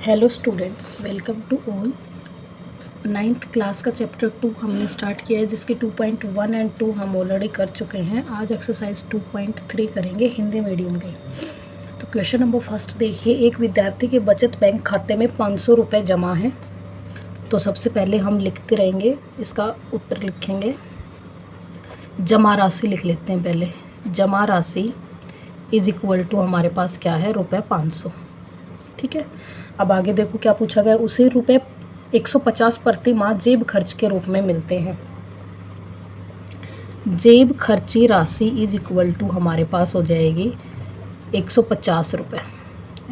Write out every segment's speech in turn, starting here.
Hello students, welcome to all. Ninth class का chapter 2 हमने start किया है, जिसके 2.1 एंड 2 हम ऑलरेडी कर चुके हैं। आज एक्सरसाइज 2.3 करेंगे हिंदी मीडियम के। तो क्वेश्चन नंबर फर्स्ट देखिए, एक विद्यार्थी के बचत बैंक खाते में 500 रुपये जमा है। तो सबसे पहले हम लिखते रहेंगे, इसका उत्तर लिखेंगे। जमा राशि लिख लेते हैं पहले। जमा राशि इज इक्वल टू हमारे पास क्या है, रुपये 500। ठीक है। अब आगे देखो क्या पूछा गया। उसे रुपये 150 प्रति माह जेब खर्च के रूप में मिलते हैं। जेब खर्ची राशि इज इक्वल टू हमारे पास हो जाएगी 150 रुपये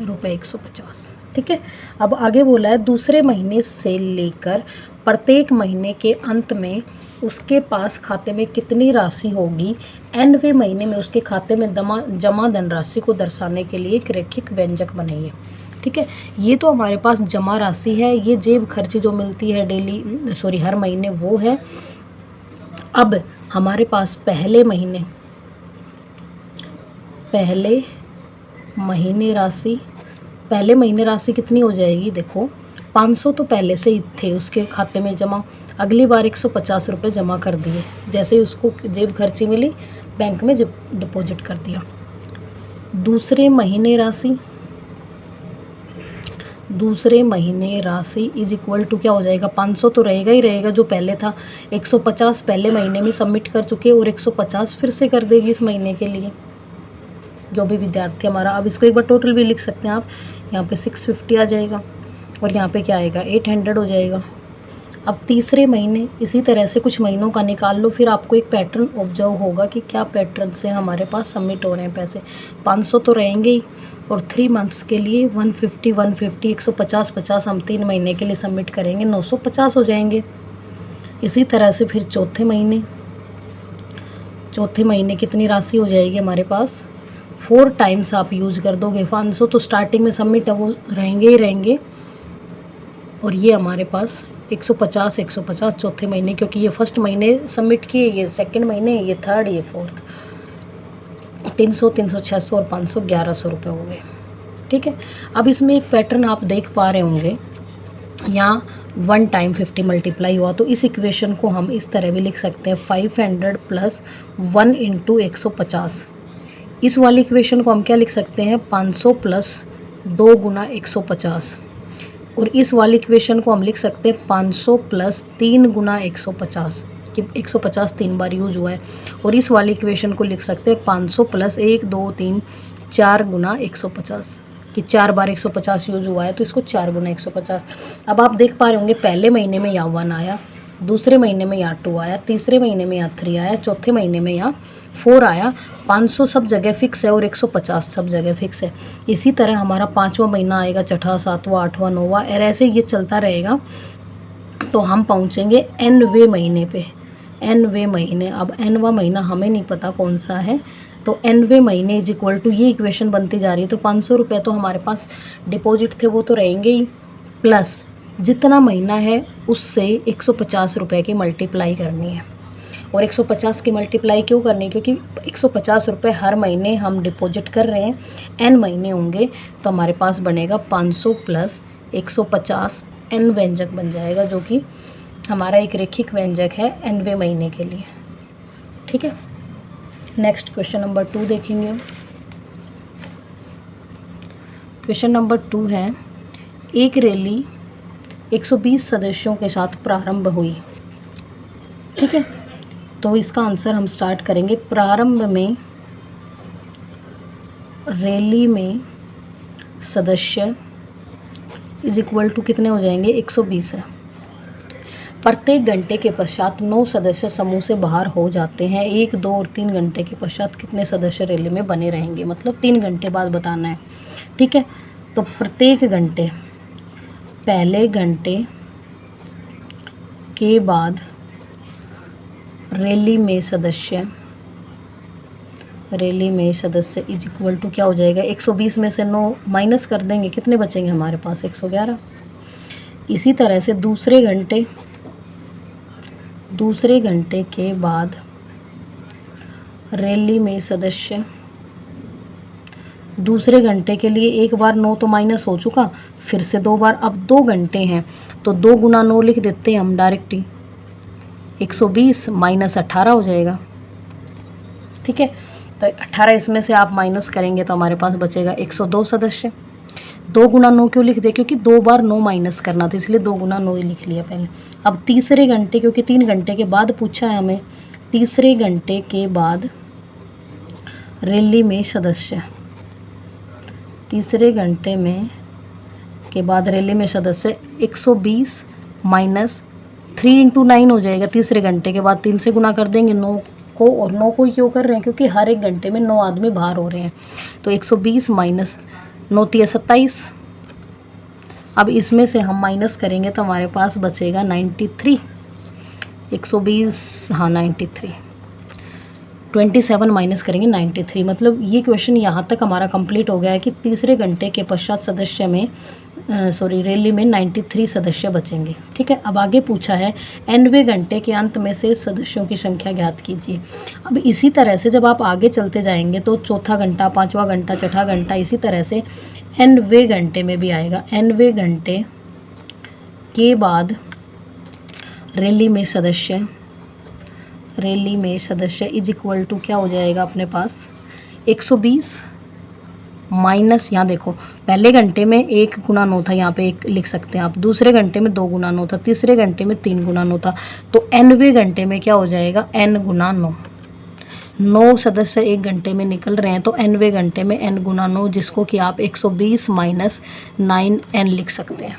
150। ठीक है। अब आगे बोला है, दूसरे महीने से लेकर प्रत्येक महीने के अंत में उसके पास खाते में कितनी राशि होगी, nवें महीने में उसके खाते में जमा धनराशि को दर्शाने के लिए एक रैखिक व्यंजक बनाइए। ठीक है। ये तो हमारे पास जमा राशि है, ये जेब खर्ची जो मिलती है हर महीने वो है। अब हमारे पास पहले महीने राशि कितनी हो जाएगी, देखो 500 तो पहले से ही थे उसके खाते में जमा। अगली बार 150 रुपये जमा कर दिए, जैसे ही उसको जेब खर्ची मिली बैंक में डिपॉजिट कर दिया। दूसरे महीने राशि इज इक्वल टू क्या हो जाएगा, 500 तो रहेगा ही रहेगा जो पहले था। 150 पहले महीने में सबमिट कर चुके और 150 फिर से कर देगी इस महीने के लिए जो भी विद्यार्थी हमारा। अब इसको एक बार टोटल भी लिख सकते हैं आप। यहाँ पे 650 आ जाएगा और यहाँ पे क्या आएगा, 800 हो जाएगा। अब तीसरे महीने इसी तरह से कुछ महीनों का निकाल लो, फिर आपको एक पैटर्न ऑब्जर्व होगा कि क्या पैटर्न से हमारे पास सबमिट हो रहे हैं पैसे। 500 तो रहेंगे ही, और 3 मंथ्स के लिए 150 150 हम 3 महीने के लिए सबमिट करेंगे, 950 हो जाएंगे। इसी तरह से फिर चौथे महीने कितनी राशि हो जाएगी हमारे पास, 4 टाइम्स आप यूज कर दोगे। 500 तो स्टार्टिंग में सबमिट है, वो रहेंगे ही रहेंगे। और ये हमारे पास 150 चौथे महीने, क्योंकि ये फर्स्ट महीने सबमिट किए, ये सेकंड महीने, ये थर्ड, ये फोर्थ। 300 600 और 500 1100 रुपये हो गए। ठीक है। अब इसमें एक पैटर्न आप देख पा रहे होंगे, यहाँ 1 टाइम 50 मल्टीप्लाई हुआ, तो इस इक्वेशन को हम इस तरह भी लिख सकते हैं, 500 + 1 × 150। इस वाली इक्वेशन को हम क्या लिख सकते हैं, 500 + 2 × 150। और इस वाली इक्वेशन को हम लिख सकते हैं 500 + 3 × 150, कि 150 3 बार यूज हुआ है। और इस वाली इक्वेशन को लिख सकते हैं 500 + 1 2 3 4 × 150, कि 4 बार 150 यूज हुआ है, तो इसको 4 × 150। अब आप देख पा रहे होंगे, पहले महीने में यहाँ 1 आया, दूसरे महीने में यहाँ 2 आया, तीसरे महीने में यहाँ 3 आया, चौथे महीने में यहाँ 4 आया। 500 सब जगह फिक्स है और 150 सब जगह फिक्स है। इसी तरह हमारा 5वां महीना आएगा, 6वां 7वां 8वां 9वां, और ऐसे ये चलता रहेगा। तो हम पहुँचेंगे nवें महीने पे। nवें महीने, अब nवां महीना हमें नहीं पता कौन सा है, तो nवें महीने इज इक्वल टू, ये इक्वेशन बनती जा रही है। तो 500 रुपये तो हमारे पास डिपॉजिट थे, वो तो रहेंगे ही, प्लस जितना महीना है उससे 150 रुपये की मल्टीप्लाई करनी है। और 150 की मल्टीप्लाई क्यों करनी है, क्योंकि 150 रुपये हर महीने हम डिपॉजिट कर रहे हैं, n महीने होंगे, तो हमारे पास बनेगा 500 + 150 n व्यंजक बन जाएगा, जो कि हमारा एक रैखिक व्यंजक है nवें महीने के लिए। ठीक है। नेक्स्ट क्वेश्चन नंबर 2 देखेंगे। क्वेश्चन नंबर 2 है, एक रैली 120 सदस्यों के साथ प्रारंभ हुई। ठीक है। तो इसका आंसर हम स्टार्ट करेंगे। प्रारंभ में रैली में सदस्य इज इक्वल टू कितने हो जाएंगे, 120 है। प्रत्येक घंटे के पश्चात 9 सदस्य समूह से बाहर हो जाते हैं। 1 2 और 3 घंटे के पश्चात कितने सदस्य रैली में बने रहेंगे, मतलब 3 घंटे बाद बताना है। ठीक है। तो प्रत्येक घंटे, पहले घंटे के बाद रैली में सदस्य इज इक्वल टू क्या हो जाएगा, 120 में से 9 माइनस कर देंगे, कितने बचेंगे हमारे पास, 111। इसी तरह से दूसरे घंटे के बाद रैली में सदस्य दूसरे घंटे के लिए एक बार 9 तो माइनस हो चुका, फिर से 2 बार, अब 2 घंटे हैं तो 2 गुना 9 लिख देते हैं हम डायरेक्ट ही, 120 माइनस 18 हो जाएगा। ठीक है, तो 18 इसमें से आप माइनस करेंगे तो हमारे पास बचेगा 102 सदस्य। 2 गुना 9 क्यों लिख दे, क्योंकि 2 बार 9 माइनस करना था, इसलिए 2 गुना 9 ही लिख लिया पहले। अब तीसरे घंटे, क्योंकि 3 घंटे के बाद पूछा है हमें, तीसरे घंटे के बाद रैली में सदस्य, तीसरे घंटे में के बाद रैली में सदस्य 120 माइनस 3 इंटू 9 हो जाएगा। तीसरे घंटे के बाद 3 से गुना कर देंगे 9 को, और 9 को क्यों कर रहे हैं, क्योंकि हर एक घंटे में 9 आदमी बाहर हो रहे हैं। तो 120 माइनस 9 × 27। अब इसमें से हम माइनस करेंगे तो हमारे पास बचेगा 93। 120 हाँ 93, 27 माइनस करेंगे 93। मतलब ये क्वेश्चन यहाँ तक हमारा कंप्लीट हो गया है कि तीसरे घंटे के पश्चात सदस्य में रैली में 93 सदस्य बचेंगे। ठीक है, अब आगे पूछा है nवें घंटे के अंत में से सदस्यों की संख्या ज्ञात कीजिए। अब इसी तरह से जब आप आगे चलते जाएंगे तो चौथा घंटा, पाँचवा घंटा, छठा घंटा, इसी तरह से nवें घंटे में भी आएगा। nवें घंटे के बाद रैली में सदस्य इज इक्वल टू क्या हो जाएगा अपने पास 120 माइनस, यहाँ देखो पहले घंटे में 1 गुना 9 था, यहाँ पे 1 लिख सकते हैं आप, दूसरे घंटे में 2 गुना 9 था, तीसरे घंटे में 3 गुना 9 था, तो nवें घंटे में क्या हो जाएगा n गुना 9। 9 सदस्य एक घंटे में निकल रहे हैं तो nवें घंटे में n गुना 9, जिसको कि आप 120 माइनस 9n लिख सकते हैं,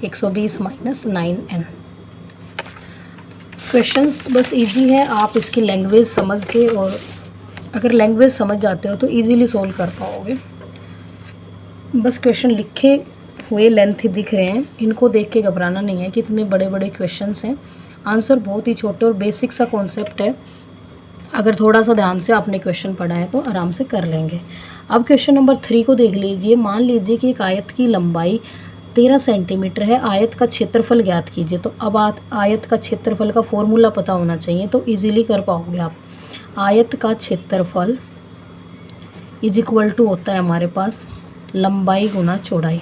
120 माइनस 9n। क्वेश्चंस बस इजी है, आप इसकी लैंग्वेज समझ के, और अगर लैंग्वेज समझ जाते हो तो इजीली सोल्व कर पाओगे। बस क्वेश्चन लिखे हुए लेंथी दिख रहे हैं, इनको देख के घबराना नहीं है कि इतने बड़े बड़े क्वेश्चंस हैं। आंसर बहुत ही छोटे और बेसिक सा कॉन्सेप्ट है, अगर थोड़ा सा ध्यान से आपने क्वेश्चन पढ़ा है तो आराम से कर लेंगे। अब क्वेश्चन नंबर 3 को देख लीजिए। मान लीजिए कि एक आयत की लंबाई 13 सेंटीमीटर है, आयत का क्षेत्रफल ज्ञात कीजिए। तो अब आयत का क्षेत्रफल का फॉर्मूला पता होना चाहिए, तो इजीली कर पाओगे आप। आयत का क्षेत्रफल इज इक्वल टू होता है हमारे पास लंबाई गुना चौड़ाई,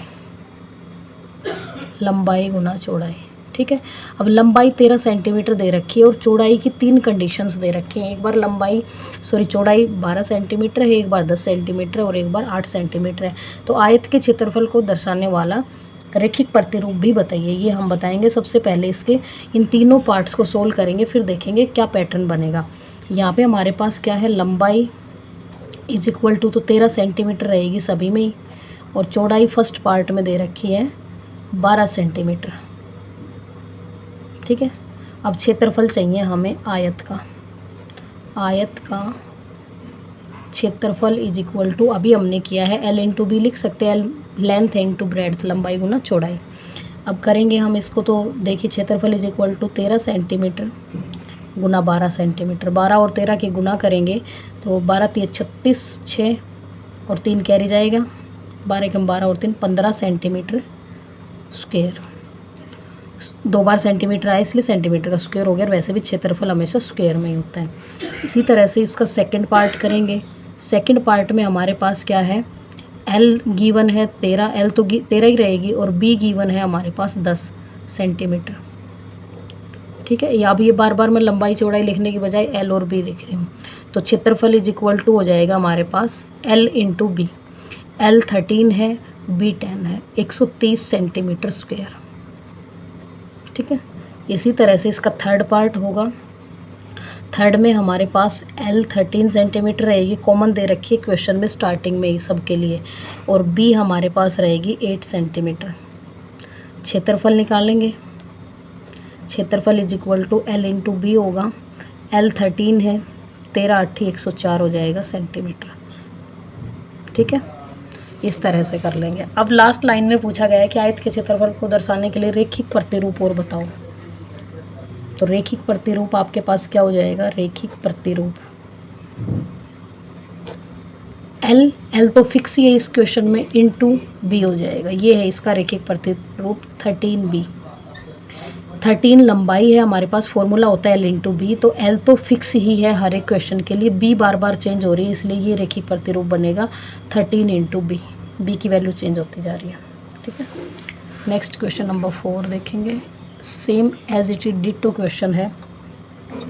लंबाई गुना चौड़ाई। ठीक है, अब लंबाई 13 सेंटीमीटर दे रखी है और चौड़ाई की 3 कंडीशंस दे रखी हैं। एक बार चौड़ाई 12 सेंटीमीटर है, एक बार 10 सेंटीमीटर है और एक बार 8 सेंटीमीटर है। तो आयत के क्षेत्रफल को दर्शाने वाला रैखिक प्रतिरूप भी बताइए। ये हम बताएंगे सबसे पहले, इसके इन तीनों पार्ट्स को सोल्व करेंगे, फिर देखेंगे क्या पैटर्न बनेगा। यहाँ पे हमारे पास क्या है, लंबाई इज इक्वल टू तो 13 सेंटीमीटर रहेगी सभी में ही, और चौड़ाई फर्स्ट पार्ट में दे रखी है 12 सेंटीमीटर। ठीक है, अब क्षेत्रफल चाहिए हमें आयत का। आयत का क्षेत्रफल इज इक्वल टू, अभी हमने किया है L इंटू बी लिख सकते हैं, L लेंथ इंटू ब्रेड्थ, लंबाई गुना चौड़ाई। अब करेंगे हम इसको, तो देखिए क्षेत्रफल इज इक्वल टू 13 सेंटीमीटर गुना 12 सेंटीमीटर। 12 और 13 की गुना करेंगे तो 12 × 36, 6 और 3 कैरी जाएगा, 12 × 12 और 3 15 सेंटीमीटर स्क्वायर। 2 बार सेंटीमीटर आया इसलिए सेंटीमीटर का स्क्वायर हो गया, वैसे भी क्षेत्रफल हमेशा स्क्वायर में ही होता है। इसी तरह से इसका सेकंड पार्ट करेंगे। सेकंड पार्ट में हमारे पास क्या है, L गिवन है 13, L तो 13 ही रहेगी, और B गिवन है हमारे पास 10 सेंटीमीटर। ठीक है, या अब ये बार बार मैं लंबाई चौड़ाई लिखने की बजाय L और B लिख रही हूँ। तो क्षेत्रफल इज इक्वल टू हो जाएगा हमारे पास L इंटू बी। L 13 है, B 10 है, 130 सेंटीमीटर स्क्वायर। ठीक है, इसी तरह से इसका थर्ड पार्ट होगा। थर्ड में हमारे पास L 13 सेंटीमीटर रहेगी, कॉमन दे रखी है क्वेश्चन में स्टार्टिंग में ही सबके लिए, और B हमारे पास रहेगी 8 सेंटीमीटर। क्षेत्रफल निकालेंगे। क्षेत्रफल is equal to L into b होगा। L 13 है, 13 8 104 हो जाएगा सेंटीमीटर। ठीक है, इस तरह से कर लेंगे। अब लास्ट लाइन में पूछा गया है कि आयत के क्षेत्रफल को दर्शाने के लिए रैखिक प्रतिरूप और बताओ। तो रैखिक प्रतिरूप आपके पास क्या हो जाएगा, रैखिक प्रतिरूप L तो फिक्स ही है इस क्वेश्चन में, इंटू बी हो जाएगा। ये है इसका रैखिक प्रतिरूप 13B। 13 लंबाई है हमारे पास, फॉर्मूला होता है L/B, तो L तो फिक्स ही है हर एक क्वेश्चन के लिए, B बार बार चेंज हो रही है, इसलिए ये रेखिक प्रतिरूप बनेगा 13 × B की वैल्यू चेंज होती जा रही है। ठीक है, नेक्स्ट क्वेश्चन नंबर 4 देखेंगे। Same as it is ditto question है,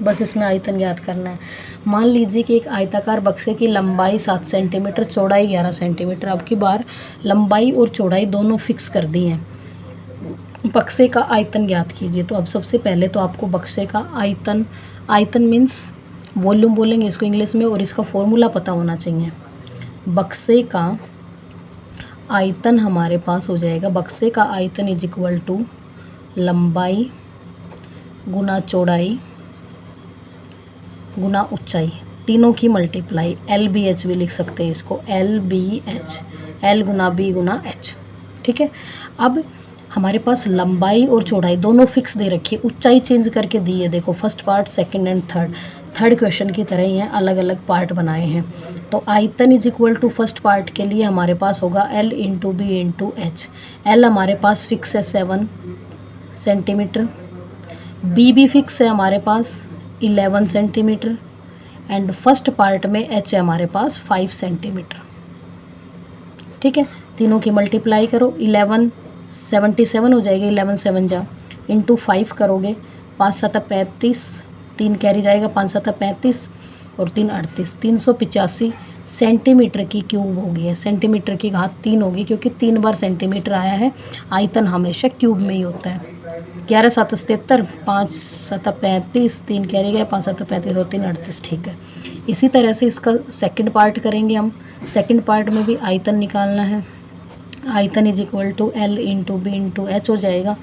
बस इसमें आयतन याद करना है। मान लीजिए कि एक आयताकार बक्से की लंबाई 7 सेंटीमीटर, चौड़ाई 11 सेंटीमीटर। अब की बार लंबाई और चौड़ाई दोनों फिक्स कर दी हैं, बक्से का आयतन ज्ञात कीजिए। तो अब सबसे पहले तो आपको बक्से का आयतन मीन्स वॉल्यूम बोलेंगे इसको इंग्लिश में, और इसका फॉर्मूला पता होना चाहिए। बक्से का आयतन हमारे पास हो जाएगा, बक्से का आयतन इज इक्वल टू लंबाई गुना चौड़ाई गुना ऊंचाई, तीनों की मल्टीप्लाई। LBH भी लिख सकते हैं इसको, LBH, L गुना B गुना H। ठीक है, अब हमारे पास लंबाई और चौड़ाई दोनों फिक्स दे रखी है, ऊंचाई चेंज करके दी है। देखो first part, second and third question की तरह ही है, अलग अलग पार्ट बनाए हैं। तो आयतन is equal to first part के लिए हमारे पास होगा L/B/H। L हमारे पास फिक्स है 7 सेंटीमीटर, B भी फिक्स है हमारे पास 11 सेंटीमीटर, एंड फर्स्ट पार्ट में H है हमारे पास 5 सेंटीमीटर। ठीक है, तीनों की मल्टीप्लाई करो, 11 77 हो जाएगी, 11 7 जा इंटू 5 करोगे, 5 7 35, 3 कैरी जाएगा, 5 7 35 और 3 38, 385 सेंटीमीटर की क्यूब होगी है। सेंटीमीटर की घात 3 होगी, क्योंकि 3 बार सेंटीमीटर आया है, आयतन हमेशा क्यूब में ही होता है। 11 7 77, 5 7 35, 3 कैरी गए, 5 7 35 और 3 38। ठीक है, इसी तरह से इसका सेकंड पार्ट करेंगे हम। सेकंड पार्ट में भी आयतन निकालना है, आयतन इज इक्वल टू L/B/H हो जाएगा।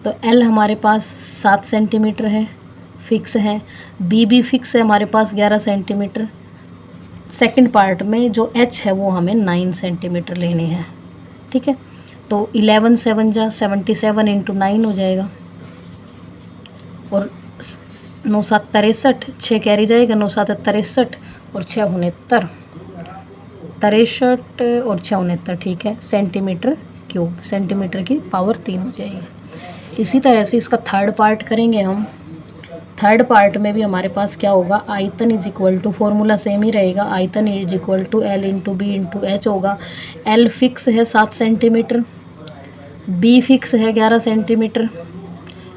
तो L हमारे पास 7 सेंटीमीटर है, फिक्स है, B भी फिक्स है हमारे पास 11 सेंटीमीटर। सेकंड पार्ट में जो H है वो हमें 9 सेंटीमीटर लेनी है। ठीक है, तो 11 7 जा 77 इंटू 9 हो जाएगा, और 9 7 63, 6 कैरी जाएगा, 9 7 63 और 6 69, 63 और 6 69। ठीक है, सेंटीमीटर क्यूब, सेंटीमीटर की पावर 3 हो जाएगी। इसी तरह से इसका थर्ड पार्ट करेंगे हम। थर्ड पार्ट में भी हमारे पास क्या होगा, आयतन is equal to, formula same ही रहेगा, आयतन इज इक्वल टू L/B/H होगा। L फिक्स है 7 सेंटीमीटर, B फिक्स है 11 सेंटीमीटर,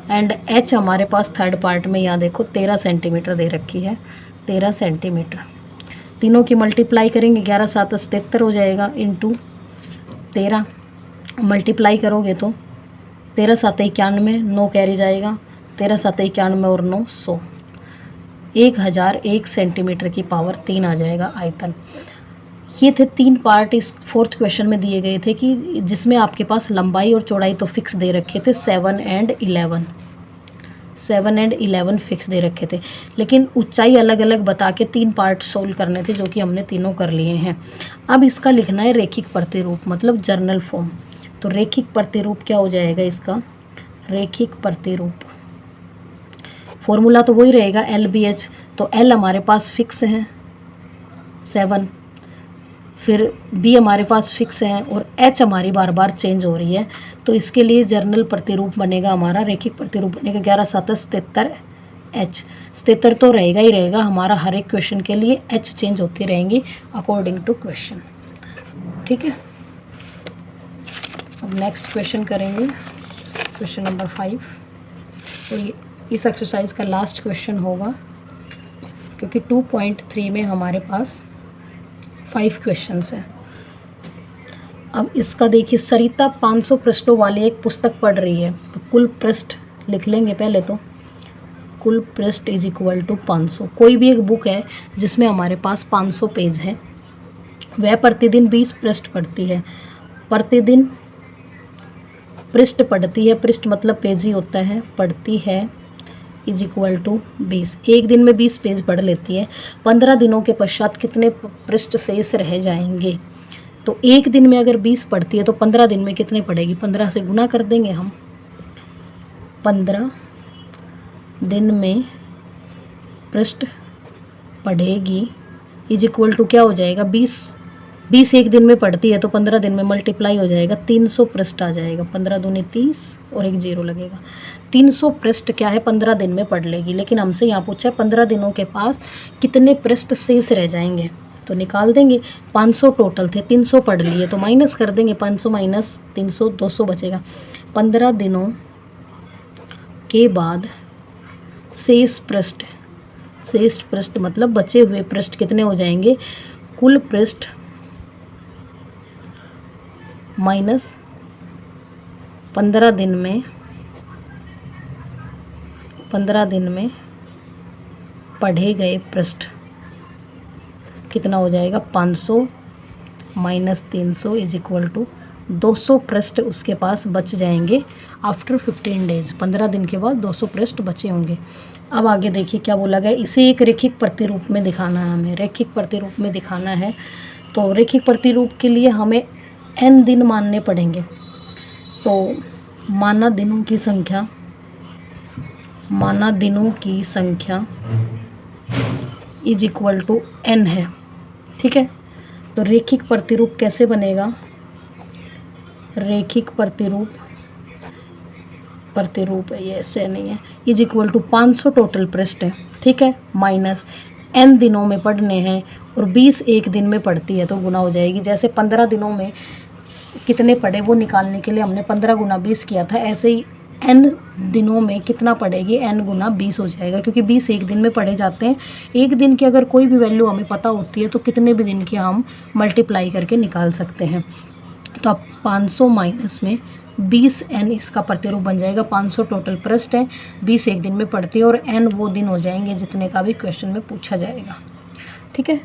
एंड H हमारे पास थर्ड पार्ट में यहाँ देखो 13 सेंटीमीटर दे रखी है, 13 सेंटीमीटर। तीनों की मल्टीप्लाई करेंगे, 11 7 77 हो जाएगा, इंटू 13 मल्टीप्लाई करोगे तो 13 7 91, 9 कैरी जाएगा, 13 7 91 और 9 100, 1001 सेंटीमीटर की पावर 3 आ जाएगा आयतन। ये थे 3 पार्ट इस फोर्थ क्वेश्चन में दिए गए थे, कि जिसमें आपके पास लंबाई और चौड़ाई तो फिक्स दे रखे थे, 7 एंड 11 फिक्स दे रखे थे, लेकिन ऊंचाई अलग अलग बता के 3 पार्ट सोल्व करने थे, जो कि हमने तीनों कर लिए हैं। अब इसका लिखना है रेखिक प्रतिरूप, मतलब जर्नल फॉर्म। तो रेखिक प्रतिरूप क्या हो जाएगा इसका, रेखिक प्रतिरूप फॉर्मूला तो वही रहेगा LBH। तो L हमारे पास फिक्स है 7, फिर B हमारे पास फिक्स है, और H हमारी बार बार चेंज हो रही है। तो इसके लिए जर्नल प्रतिरूप बनेगा हमारा, रेखिक प्रतिरूप बनेगा 11 7 77 H। 77 तो रहेगा ही रहेगा हमारा, हर एक क्वेश्चन के लिए H चेंज होती रहेंगी अकॉर्डिंग टू क्वेश्चन। ठीक है, अब नेक्स्ट क्वेश्चन करेंगे, क्वेश्चन नंबर 5। तो ये इस एक्सरसाइज का लास्ट क्वेश्चन होगा, क्योंकि 2.3 में हमारे पास 5 क्वेश्चंस हैं। अब इसका देखिए, सरिता 500 पृष्ठों वाली एक पुस्तक पढ़ रही है, तो कुल पृष्ठ लिख लेंगे पहले। तो कुल पृष्ठ इज इक्वल टू 500। कोई भी एक बुक है जिसमें हमारे पास 500 पेज है, वह प्रतिदिन 20 पृष्ठ पढ़ती है। प्रतिदिन पृष्ठ पढ़ती है, पृष्ठ मतलब पेज ही होता है, पढ़ती है इज इक्वल टू 20। एक दिन में 20 पेज पढ़ लेती है, 15 दिनों के पश्चात कितने पृष्ठ शेष रह जाएंगे। तो एक दिन में अगर 20 पढ़ती है तो 15 दिन में कितने पढ़ेगी, 15 से गुना कर देंगे हम। 15 दिन में पृष्ठ पढ़ेगी इज इक्वल टू क्या हो जाएगा, 20 20 एक दिन में पढ़ती है तो 15 दिन में मल्टीप्लाई हो जाएगा, 300 पृष्ठ आ जाएगा। 15 दूनी 30 और एक जीरो लगेगा। 300 पृष्ठ क्या है 15 दिन में पढ़ लेगी। लेकिन हमसे यहाँ पूछा है 15 दिनों के पास कितने पृष्ठ शेष रह जाएंगे, तो निकाल देंगे। 500 टोटल थे, 300 पढ़ लिए तो माइनस कर देंगे। 500 माइनस 300, 200 बचेगा। 15 दिनों के बाद शेष पृष्ठ मतलब बचे हुए पृष्ठ कितने हो जाएंगे, कुल पृष्ठ माइनस 15 दिन में पढ़े गए पृष्ठ कितना हो जाएगा, 500 माइनस 300 इज इक्वल टू 200 पृष्ठ उसके पास बच जाएंगे आफ्टर 15 डेज। 15 दिन के बाद 200 पृष्ठ बचे होंगे। अब आगे देखिए क्या बोला गया, इसे एक रेखिक प्रतिरूप में दिखाना है। हमें रेखिक प्रतिरूप में दिखाना है तो रेखिक प्रतिरूप के लिए हमें n दिन मानने पड़ेंगे। तो माना दिनों की संख्या इज इक्वल टू n है, ठीक है। तो रेखिक प्रतिरूप कैसे बनेगा, रेखिक प्रतिरूप है ये, ऐसे नहीं है, इज इक्वल टू 500 टोटल पृष्ठ है, ठीक है, माइनस n दिनों में पढ़ने हैं और 20 एक दिन में पढ़ती है तो गुना हो जाएगी। जैसे 15 दिनों में कितने पढ़े वो निकालने के लिए हमने 15 गुना 20 किया था, ऐसे ही n दिनों में कितना पढ़ेगी, n गुना 20 हो जाएगा, क्योंकि 20 एक दिन में पढ़े जाते हैं। एक दिन की अगर कोई भी वैल्यू हमें पता होती है तो कितने भी दिन की हम मल्टीप्लाई करके निकाल सकते हैं। तो अब 500 माइनस में 20n इसका प्रतिरूप बन जाएगा। 500 टोटल पृष्ठ है, 20 एक दिन में पढ़ती है और n वो दिन हो जाएंगे जितने का भी क्वेश्चन में पूछा जाएगा, ठीक है।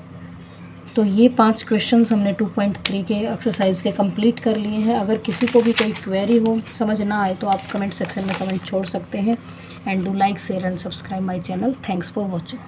तो ये 5 क्वेश्चंस हमने 2.3 के एक्सरसाइज के कंप्लीट कर लिए हैं। अगर किसी को भी कोई क्वेरी हो, समझ ना आए तो आप कमेंट सेक्शन में कमेंट छोड़ सकते हैं। And do like, share and subscribe my channel. Thanks for watching.